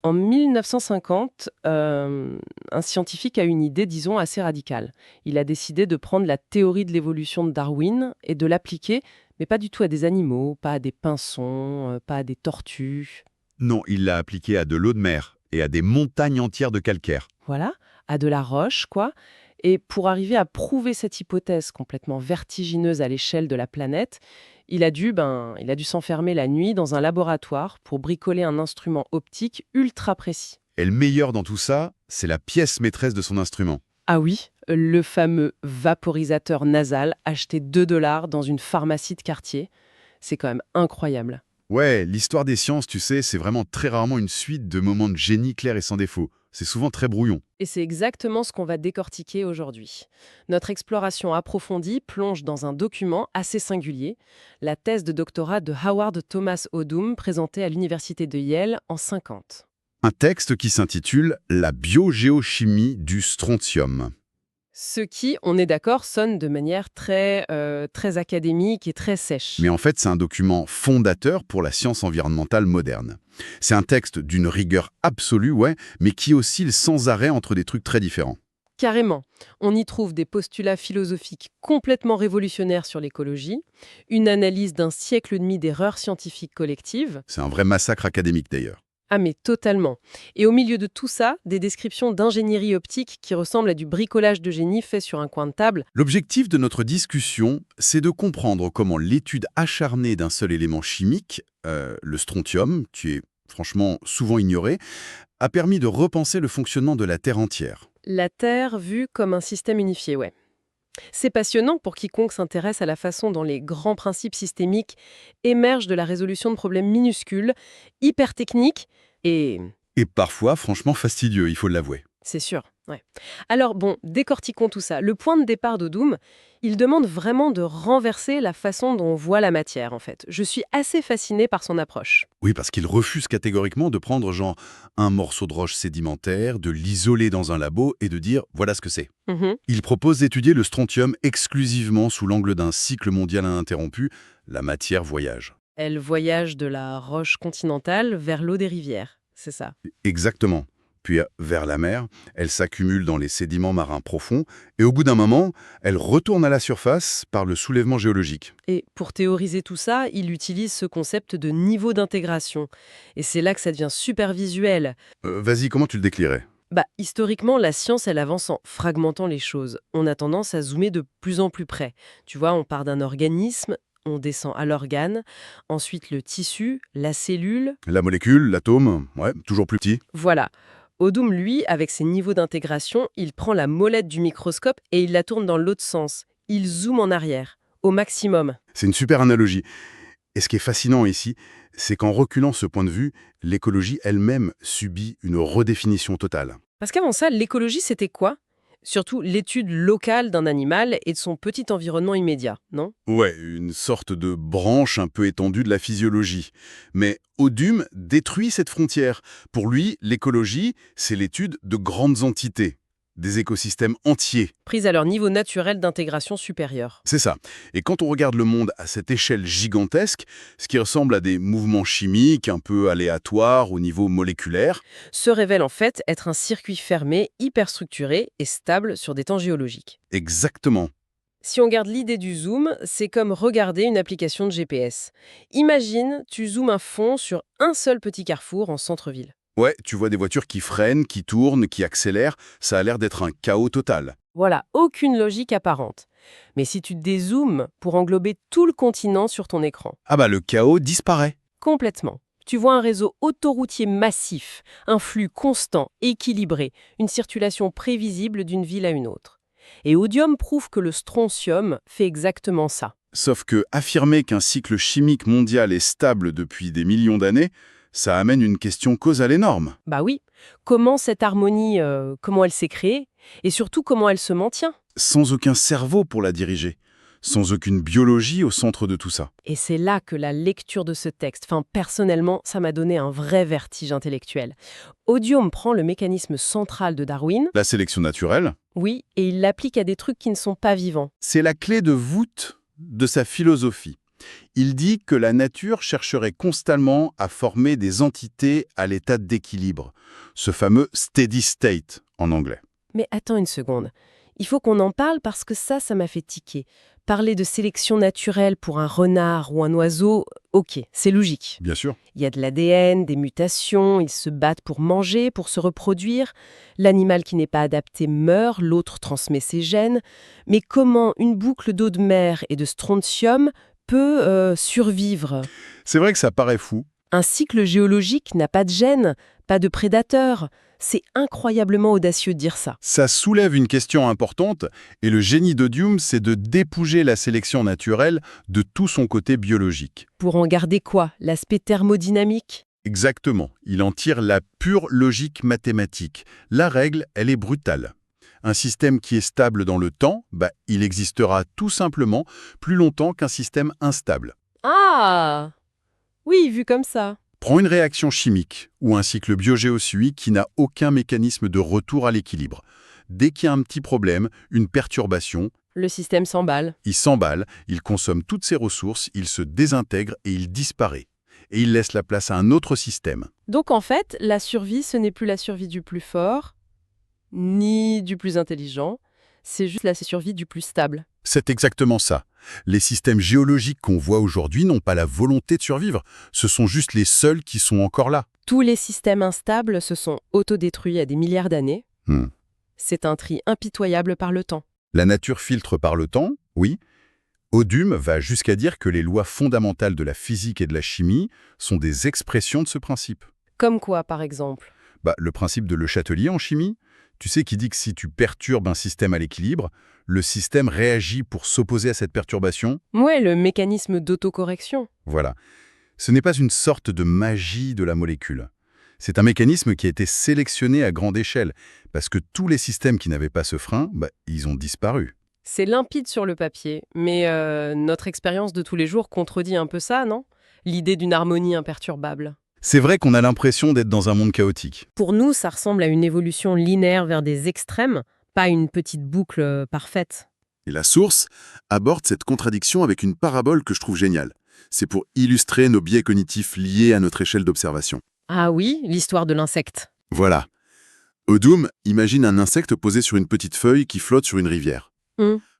En 1950, un scientifique a une idée, disons, assez radicale. Il a décidé de prendre la théorie de l'évolution de Darwin et de l'appliquer, mais pas du tout à des animaux, pas à des pinsons, pas à des tortues. Non, il l'a appliqué à de l'eau de mer et à des montagnes entières de calcaire. Voilà, à de la roche, quoi. Et pour arriver à prouver cette hypothèse complètement vertigineuse à l'échelle de la planète, il a dû s'enfermer la nuit dans un laboratoire pour bricoler un instrument optique ultra précis. Et le meilleur dans tout ça, c'est la pièce maîtresse de son instrument. Ah oui, le fameux vaporisateur nasal acheté 2 dollars dans une pharmacie de quartier. C'est quand même incroyable. Ouais, l'histoire des sciences, tu sais, c'est vraiment très rarement une suite de moments de génie clairs et sans défaut. C'est souvent très brouillon. Et c'est exactement ce qu'on va décortiquer aujourd'hui. Notre exploration approfondie plonge dans un document assez singulier, la thèse de doctorat de Howard Thomas Odum présentée à l'université de Yale en 50. Un texte qui s'intitule La biogéochimie du strontium. Ce qui, on est d'accord, sonne de manière très académique et très sèche. Mais en fait, c'est un document fondateur pour la science environnementale moderne. C'est un texte d'une rigueur absolue, ouais, mais qui oscille sans arrêt entre des trucs très différents. Carrément. On y trouve des postulats philosophiques complètement révolutionnaires sur l'écologie, une analyse d'un siècle et demi d'erreurs scientifiques collectives. C'est un vrai massacre académique d'ailleurs. Ah mais totalement. Et au milieu de tout ça, des descriptions d'ingénierie optique qui ressemblent à du bricolage de génie fait sur un coin de table. L'objectif de notre discussion, c'est de comprendre comment l'étude acharnée d'un seul élément chimique, le strontium, qui est franchement souvent ignoré, a permis de repenser le fonctionnement de la Terre entière. La Terre vue comme un système unifié, ouais. C'est passionnant pour quiconque s'intéresse à la façon dont les grands principes systémiques émergent de la résolution de problèmes minuscules, hyper techniques et... Et parfois, franchement fastidieux, il faut l'avouer. C'est sûr, ouais. Alors bon, décortiquons tout ça. Le point de départ d'Odum, il demande vraiment de renverser la façon dont on voit la matière, en fait. Je suis assez fascinée par son approche. Oui, parce qu'il refuse catégoriquement de prendre genre un morceau de roche sédimentaire, de l'isoler dans un labo et de dire voilà ce que c'est. Mhm. Il propose d'étudier le strontium exclusivement sous l'angle d'un cycle mondial ininterrompu, la matière voyage. Elle voyage de la roche continentale vers l'eau des rivières, c'est ça. Exactement. Puis vers la mer, elle s'accumule dans les sédiments marins profonds et au bout d'un moment, elle retourne à la surface par le soulèvement géologique. Et pour théoriser tout ça, il utilise ce concept de niveau d'intégration. Et c'est là que ça devient super visuel. Vas-y, comment tu le déclirais? Historiquement, la science, elle avance en fragmentant les choses. On a tendance à zoomer de plus en plus près. Tu vois, on part d'un organisme, on descend à l'organe, ensuite le tissu, la cellule. La molécule, l'atome, ouais, toujours plus petit. Voilà. Odum, lui, avec ses niveaux d'intégration, il prend la molette du microscope et il la tourne dans l'autre sens. Il zoome en arrière, au maximum. C'est une super analogie. Et ce qui est fascinant ici, c'est qu'en reculant ce point de vue, l'écologie elle-même subit une redéfinition totale. Parce qu'avant ça, l'écologie, c'était quoi? Surtout l'étude locale d'un animal et de son petit environnement immédiat, non? Ouais, une sorte de branche un peu étendue de la physiologie. Mais Odum détruit cette frontière. Pour lui, l'écologie, c'est l'étude de grandes entités, des écosystèmes entiers. Prise à leur niveau naturel d'intégration supérieur. C'est ça. Et quand on regarde le monde à cette échelle gigantesque, ce qui ressemble à des mouvements chimiques un peu aléatoires au niveau moléculaire, Se révèle en fait être un circuit fermé, hyper structuré et stable sur des temps géologiques. exactement. Si on garde l'idée du zoom, c'est comme regarder une application de GPS. Imagine, tu zoomes un fond sur un seul petit carrefour en centre-ville. Ouais, tu vois des voitures qui freinent, qui tournent, qui accélèrent, ça a l'air d'être un chaos total. Voilà, aucune logique apparente. Mais si tu dézoomes pour englober tout le continent sur ton écran, Ah bah le chaos disparaît. complètement. Tu vois un réseau autoroutier massif, un flux constant, équilibré, une circulation prévisible d'une ville à une autre. Et Odium prouve que le strontium fait exactement ça. Sauf que affirmer qu'un cycle chimique mondial est stable depuis des millions d'années, ça amène une question causale énorme. Bah oui, comment cette harmonie, comment elle s'est créée et surtout comment elle se maintient. Sans aucun cerveau pour la diriger, sans aucune biologie au centre de tout ça. Et c'est là que la lecture de ce texte, personnellement, ça m'a donné un vrai vertige intellectuel. Odium prend le mécanisme central de Darwin, La sélection naturelle, oui, et il l'applique à des trucs qui ne sont pas vivants. c'est la clé de voûte de sa philosophie. Il dit que la nature chercherait constamment à former des entités à l'état d'équilibre, ce fameux steady state en anglais. Mais attends une seconde. Il faut qu'on en parle parce que ça m'a fait tiquer. Parler de sélection naturelle pour un renard ou un oiseau, ok, c'est logique. Bien sûr. Il y a de l'ADN, des mutations, ils se battent pour manger, pour se reproduire. L'animal qui n'est pas adapté meurt, l'autre transmet ses gènes. Mais comment une boucle d'eau de mer et de strontium peut survivre? C'est vrai que ça paraît fou. Un cycle géologique n'a pas de gènes, pas de prédateurs. C'est incroyablement audacieux de dire ça. Ça soulève une question importante, et le génie d'Odium, c'est de dépouger la sélection naturelle de tout son côté biologique. Pour en garder quoi? L'aspect thermodynamique? Exactement, il en tire la pure logique mathématique. La règle, elle est brutale. Un système qui est stable dans le temps, il existera tout simplement plus longtemps qu'un système instable. Ah! Oui, vu comme ça. Prends une réaction chimique ou un cycle biogéosuique qui n'a aucun mécanisme de retour à l'équilibre. Dès qu'il y a un petit problème, une perturbation, Le système s'emballe. il s'emballe, il consomme toutes ses ressources, il se désintègre et il disparaît. Et il laisse la place à un autre système. Donc en fait, la survie, ce n'est plus la survie du plus fort, ni du plus intelligent, c'est juste la survie du plus stable. C'est exactement ça. Les systèmes géologiques qu'on voit aujourd'hui n'ont pas la volonté de survivre. Ce sont juste les seuls qui sont encore là. Tous les systèmes instables se sont autodétruits il y a des milliards d'années. Hmm. C'est un tri impitoyable par le temps. La nature filtre par le temps, oui. Odum va jusqu'à dire que les lois fondamentales de la physique et de la chimie sont des expressions de ce principe. Comme quoi, par exemple? Le principe de Le Chatelier en chimie, tu sais, qui dit que si tu perturbes un système à l'équilibre, le système réagit pour s'opposer à cette perturbation. Ouais, le mécanisme d'autocorrection. Voilà. Ce n'est pas une sorte de magie de la molécule. C'est un mécanisme qui a été sélectionné à grande échelle, parce que tous les systèmes qui n'avaient pas ce frein, ils ont disparu. C'est limpide sur le papier, mais notre expérience de tous les jours contredit un peu ça, non? L'idée d'une harmonie imperturbable. C'est vrai qu'on a l'impression d'être dans un monde chaotique. Pour nous, ça ressemble à une évolution linéaire vers des extrêmes, pas une petite boucle parfaite. Et la source aborde cette contradiction avec une parabole que je trouve géniale. C'est pour illustrer nos biais cognitifs liés à notre échelle d'observation. Ah oui, l'histoire de l'insecte. Voilà. Odum imagine un insecte posé sur une petite feuille qui flotte sur une rivière.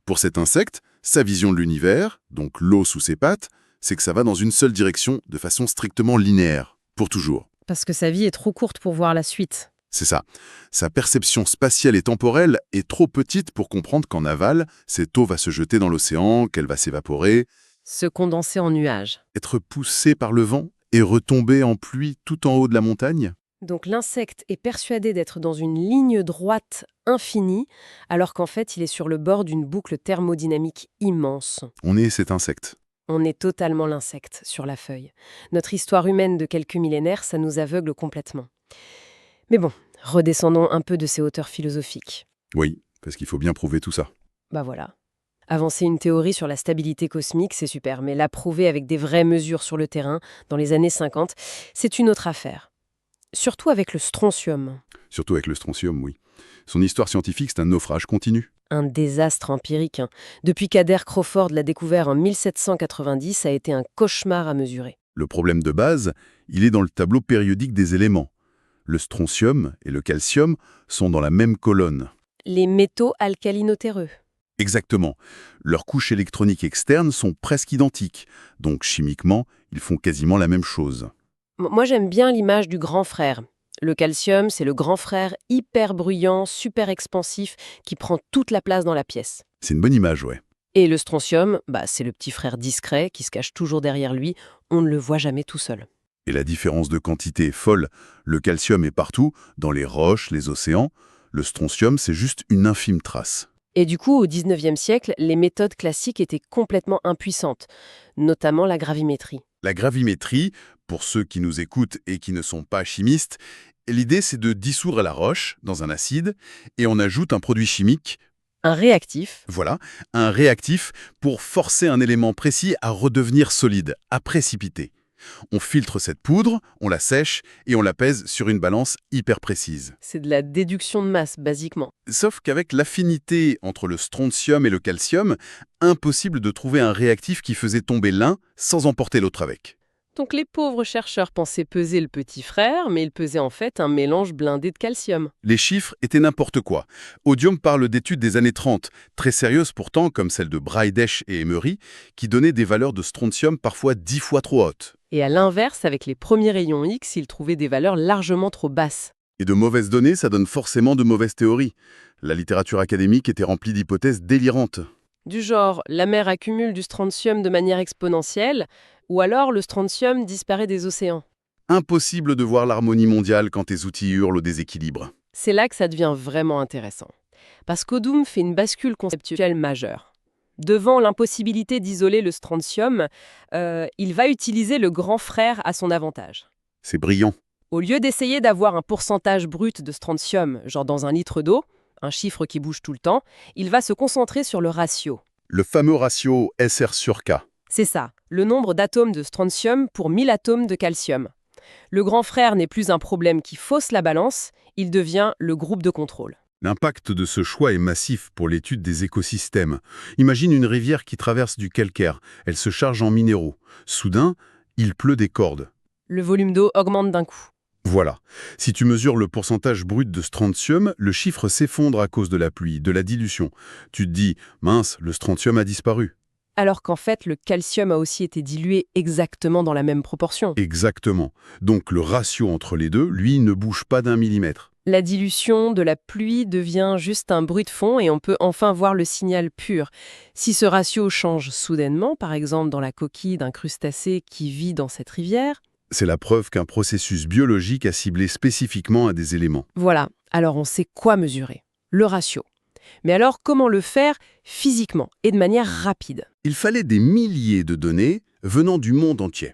Pour cet insecte, sa vision de l'univers, donc l'eau sous ses pattes, c'est que ça va dans une seule direction, de façon strictement linéaire, pour toujours. Parce que sa vie est trop courte pour voir la suite. C'est ça. Sa perception spatiale et temporelle est trop petite pour comprendre qu'en aval, cette eau va se jeter dans l'océan, qu'elle va s'évaporer, Se condenser en nuages. être poussée par le vent et retomber en pluie tout en haut de la montagne. Donc l'insecte est persuadé d'être dans une ligne droite infinie, alors qu'en fait il est sur le bord d'une boucle thermodynamique immense. On est cet insecte. On est totalement l'insecte sur la feuille. Notre histoire humaine de quelques millénaires, ça nous aveugle complètement. Mais bon, redescendons un peu de ces hauteurs philosophiques. Oui, parce qu'il faut bien prouver tout ça. Voilà. Avancer une théorie sur la stabilité cosmique, c'est super, mais la prouver avec des vraies mesures sur le terrain, dans les années 50, c'est une autre affaire. Surtout avec le strontium. Surtout avec le strontium, oui. Son histoire scientifique, c'est un naufrage continu. Un désastre empirique. Depuis qu'Adair Crawford l'a découvert en 1790, ça a été un cauchemar à mesurer. Le problème de base, il est dans le tableau périodique des éléments. Le strontium et le calcium sont dans la même colonne. Les métaux alcalinotéreux. Exactement. Leurs couches électroniques externes sont presque identiques, donc chimiquement, ils font quasiment la même chose. Moi, j'aime bien l'image du grand frère. Le calcium, c'est le grand frère hyper bruyant, super expansif, qui prend toute la place dans la pièce. C'est une bonne image, ouais. Et le strontium, c'est le petit frère discret qui se cache toujours derrière lui. On ne le voit jamais tout seul. Et la différence de quantité est folle. Le calcium est partout, dans les roches, les océans. Le strontium, c'est juste une infime trace. Et du coup, au XIXe siècle, les méthodes classiques étaient complètement impuissantes, notamment la gravimétrie. La gravimétrie, pour ceux qui nous écoutent et qui ne sont pas chimistes, l'idée c'est de dissoudre la roche dans un acide et on ajoute un produit chimique, Un réactif. voilà, un réactif pour forcer un élément précis à redevenir solide, à précipiter. On filtre cette poudre, on la sèche et on la pèse sur une balance hyper précise. C'est de la déduction de masse, basiquement. Sauf qu'avec l'affinité entre le strontium et le calcium, impossible de trouver un réactif qui faisait tomber l'un sans emporter l'autre avec. Donc les pauvres chercheurs pensaient peser le petit frère, mais ils pesaient en fait un mélange blindé de calcium. Les chiffres étaient n'importe quoi. Odium parle d'études des années 30, très sérieuses pourtant, comme celle de Braidesh et Emery, qui donnaient des valeurs de strontium parfois 10 fois trop hautes. Et à l'inverse, avec les premiers rayons X, ils trouvaient des valeurs largement trop basses. Et de mauvaises données, ça donne forcément de mauvaises théories. La littérature académique était remplie d'hypothèses délirantes. Du genre, la mer accumule du strontium de manière exponentielle, ou alors le strontium disparaît des océans. Impossible de voir l'harmonie mondiale quand tes outils hurlent au déséquilibre. C'est là que ça devient vraiment intéressant. Parce qu'Odum fait une bascule conceptuelle majeure. Devant l'impossibilité d'isoler le strontium, il va utiliser le grand frère à son avantage. C'est brillant. Au lieu d'essayer d'avoir un pourcentage brut de strontium, genre dans un litre d'eau, un chiffre qui bouge tout le temps, il va se concentrer sur le ratio. Le fameux ratio SR sur K. C'est ça, le nombre d'atomes de strontium pour 1000 atomes de calcium. Le grand frère n'est plus un problème qui fausse la balance, il devient le groupe de contrôle. L'impact de ce choix est massif pour l'étude des écosystèmes. Imagine une rivière qui traverse du calcaire. Elle se charge en minéraux. Soudain, il pleut des cordes. Le volume d'eau augmente d'un coup. Voilà. Si tu mesures le pourcentage brut de strontium, le chiffre s'effondre à cause de la pluie, de la dilution. Tu te dis, mince, le strontium a disparu. Alors qu'en fait, le calcium a aussi été dilué exactement dans la même proportion. Exactement. Donc le ratio entre les deux, lui, ne bouge pas d'1 millimètre. La dilution de la pluie devient juste un bruit de fond et on peut enfin voir le signal pur. Si ce ratio change soudainement, par exemple dans la coquille d'un crustacé qui vit dans cette rivière, C'est la preuve qu'un processus biologique a ciblé spécifiquement à des éléments. voilà, alors on sait quoi mesurer. Le ratio. Mais alors comment le faire physiquement et de manière rapide ? Il fallait des milliers de données venant du monde entier.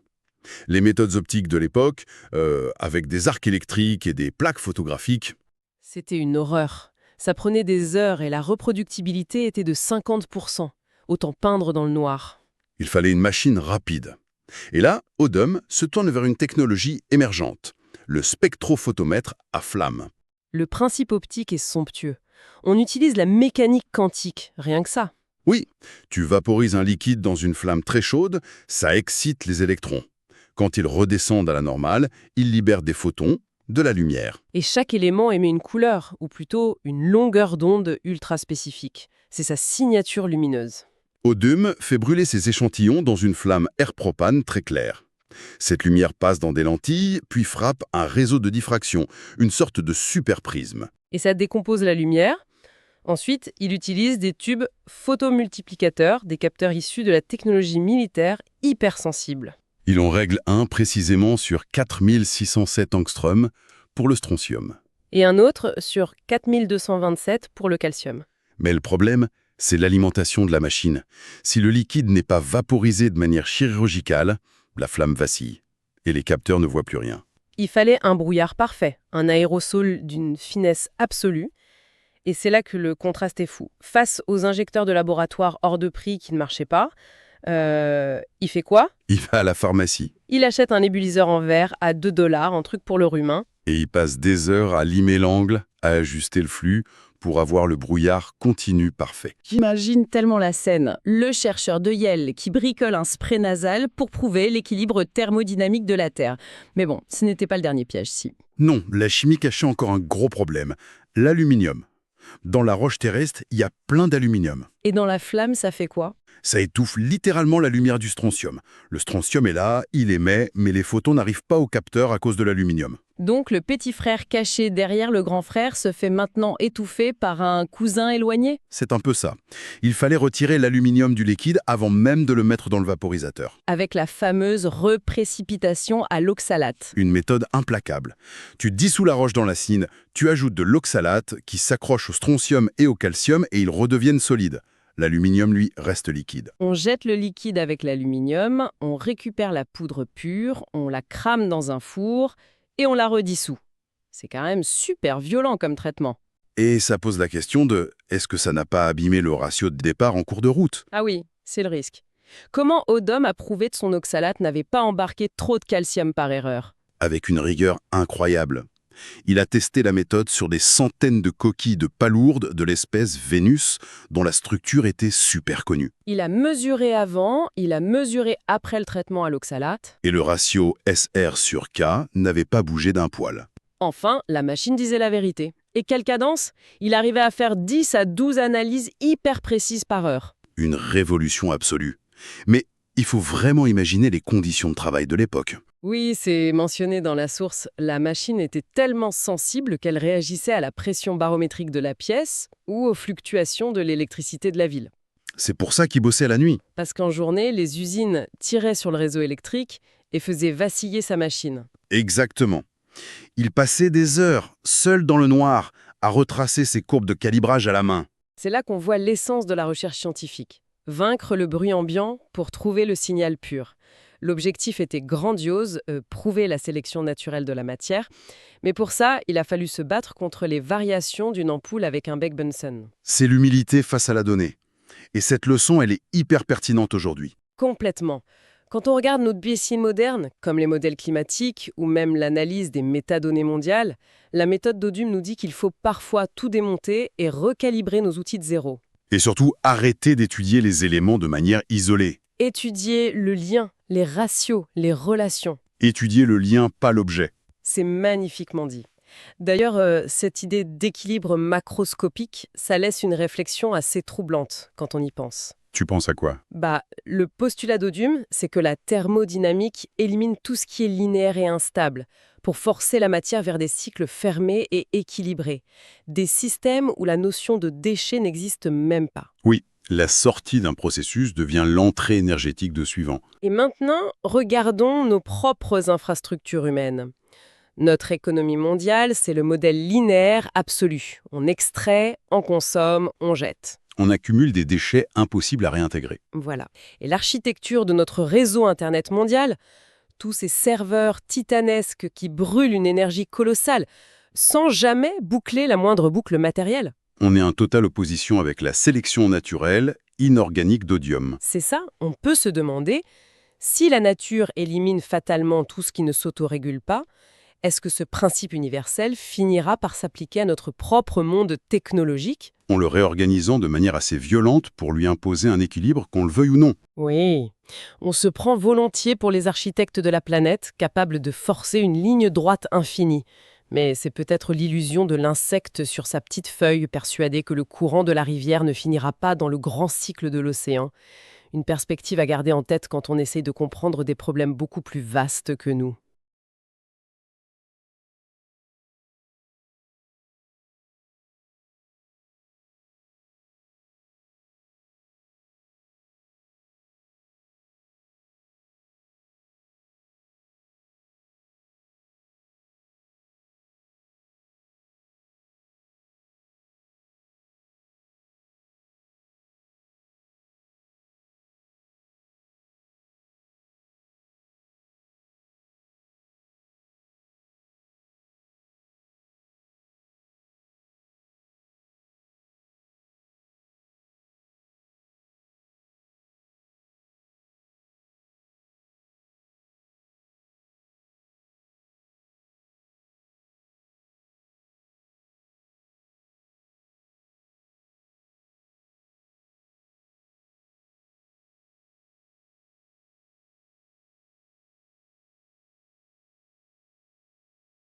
Les méthodes optiques de l'époque, avec des arcs électriques et des plaques photographiques, C'était une horreur. Ça prenait des heures et la reproductibilité était de 50%. Autant peindre dans le noir. il fallait une machine rapide. Et là, Odum se tourne vers une technologie émergente, le spectrophotomètre à flamme. Le principe optique est somptueux. On utilise la mécanique quantique, rien que ça. Oui, tu vaporises un liquide dans une flamme très chaude, ça excite les électrons. Quand ils redescendent à la normale, ils libèrent des photons, de la lumière. Et chaque élément émet une couleur, ou plutôt une longueur d'onde ultra spécifique. C'est sa signature lumineuse. Odum fait brûler ses échantillons dans une flamme air-propane très claire. Cette lumière passe dans des lentilles, puis frappe un réseau de diffraction, une sorte de superprisme. Et ça décompose la lumière. Ensuite, il utilise des tubes photomultiplicateurs, des capteurs issus de la technologie militaire hypersensible. Il en règle un précisément sur 4607 angstroms pour le strontium. Et un autre sur 4227 pour le calcium. Mais le problème, c'est l'alimentation de la machine. Si le liquide n'est pas vaporisé de manière chirurgicale, la flamme vacille et les capteurs ne voient plus rien. Il fallait un brouillard parfait, un aérosol d'une finesse absolue. Et c'est là que le contraste est fou. Face aux injecteurs de laboratoire hors de prix qui ne marchaient pas, il fait quoi ? Il va à la pharmacie Il achète un nébuliseur en verre à 2 $, un truc pour le rhumain. et il passe des heures à limer l'angle, à ajuster le flux pour avoir le brouillard continu parfait. J'imagine tellement la scène. Le chercheur de Yale qui bricole un spray nasal pour prouver l'équilibre thermodynamique de la Terre. Mais bon, ce n'était pas le dernier piège, si. Non, la chimie cachait encore un gros problème, l'aluminium. Dans la roche terrestre, il y a plein d'aluminium. Et dans la flamme, ça fait quoi ? Ça étouffe littéralement la lumière du strontium. Le strontium est là, il émet, mais les photons n'arrivent pas au capteur à cause de l'aluminium. Donc le petit frère caché derrière le grand frère se fait maintenant étouffer par un cousin éloigné ? C'est un peu ça. Il fallait retirer l'aluminium du liquide avant même de le mettre dans le vaporisateur. Avec la fameuse reprécipitation à l'oxalate. Une méthode implacable. Tu dissous la roche dans l'acide, tu ajoutes de l'oxalate qui s'accroche au strontium et au calcium et ils redeviennent solides. L'aluminium, lui, reste liquide. On jette le liquide avec l'aluminium, on récupère la poudre pure, on la crame dans un four et on la redissout. C'est quand même super violent comme traitement. Et ça pose la question de est-ce que ça n'a pas abîmé le ratio de départ en cours de route ? Ah oui, c'est le risque. Comment Odum a prouvé que son oxalate n'avait pas embarqué trop de calcium par erreur? Avec une rigueur incroyable. Il a testé la méthode sur des centaines de coquilles de palourdes de l'espèce Vénus, dont la structure était super connue. Il a mesuré avant, il a mesuré après le traitement à l'oxalate. Et le ratio SR sur K n'avait pas bougé d'un poil. Enfin, la machine disait la vérité. Et quelle cadence? Il arrivait à faire 10 à 12 analyses hyper précises par heure. Une révolution absolue. Mais il faut vraiment imaginer les conditions de travail de l'époque. Oui, c'est mentionné dans la source. La machine était tellement sensible qu'elle réagissait à la pression barométrique de la pièce ou aux fluctuations de l'électricité de la ville. C'est pour ça qu'il bossait la nuit. Parce qu'en journée, les usines tiraient sur le réseau électrique et faisaient vaciller sa machine. Exactement. Il passait des heures, seul dans le noir, à retracer ses courbes de calibrage à la main. C'est là qu'on voit l'essence de la recherche scientifique. Vaincre le bruit ambiant pour trouver le signal pur. L'objectif était grandiose, prouver la sélection naturelle de la matière. Mais pour ça, il a fallu se battre contre les variations d'une ampoule avec un bec Bunsen. C'est l'humilité face à la donnée. Et cette leçon, elle est hyper pertinente aujourd'hui. Complètement. Quand on regarde notre biais moderne, comme les modèles climatiques ou même l'analyse des métadonnées mondiales, la méthode d'Odum nous dit qu'il faut parfois tout démonter et recalibrer nos outils de zéro. Et surtout, arrêter d'étudier les éléments de manière isolée. Étudier le lien, les ratios, les relations. Étudier le lien, pas l'objet. C'est magnifiquement dit. D'ailleurs, cette idée d'équilibre macroscopique, ça laisse une réflexion assez troublante quand on y pense. Tu penses à quoi? Le postulat d'Odum, c'est que la thermodynamique élimine tout ce qui est linéaire et instable pour forcer la matière vers des cycles fermés et équilibrés. Des systèmes où la notion de déchet n'existe même pas. Oui, la sortie d'un processus devient l'entrée énergétique de suivant. Et maintenant, regardons nos propres infrastructures humaines. Notre économie mondiale, c'est le modèle linéaire absolu. On extrait, on consomme, on jette. On accumule des déchets impossibles à réintégrer. Voilà. Et l'architecture de notre réseau Internet mondial, tous ces serveurs titanesques qui brûlent une énergie colossale, sans jamais boucler la moindre boucle matérielle. On est en totale opposition avec la sélection naturelle inorganique d'Odium. C'est ça, on peut se demander, si la nature élimine fatalement tout ce qui ne s'autorégule pas, est-ce que ce principe universel finira par s'appliquer à notre propre monde technologique? En le réorganisant de manière assez violente pour lui imposer un équilibre, qu'on le veuille ou non. Oui, on se prend volontiers pour les architectes de la planète, capables de forcer une ligne droite infinie. Mais c'est peut-être l'illusion de l'insecte sur sa petite feuille, persuadé que le courant de la rivière ne finira pas dans le grand cycle de l'océan. Une perspective à garder en tête quand on essaye de comprendre des problèmes beaucoup plus vastes que nous.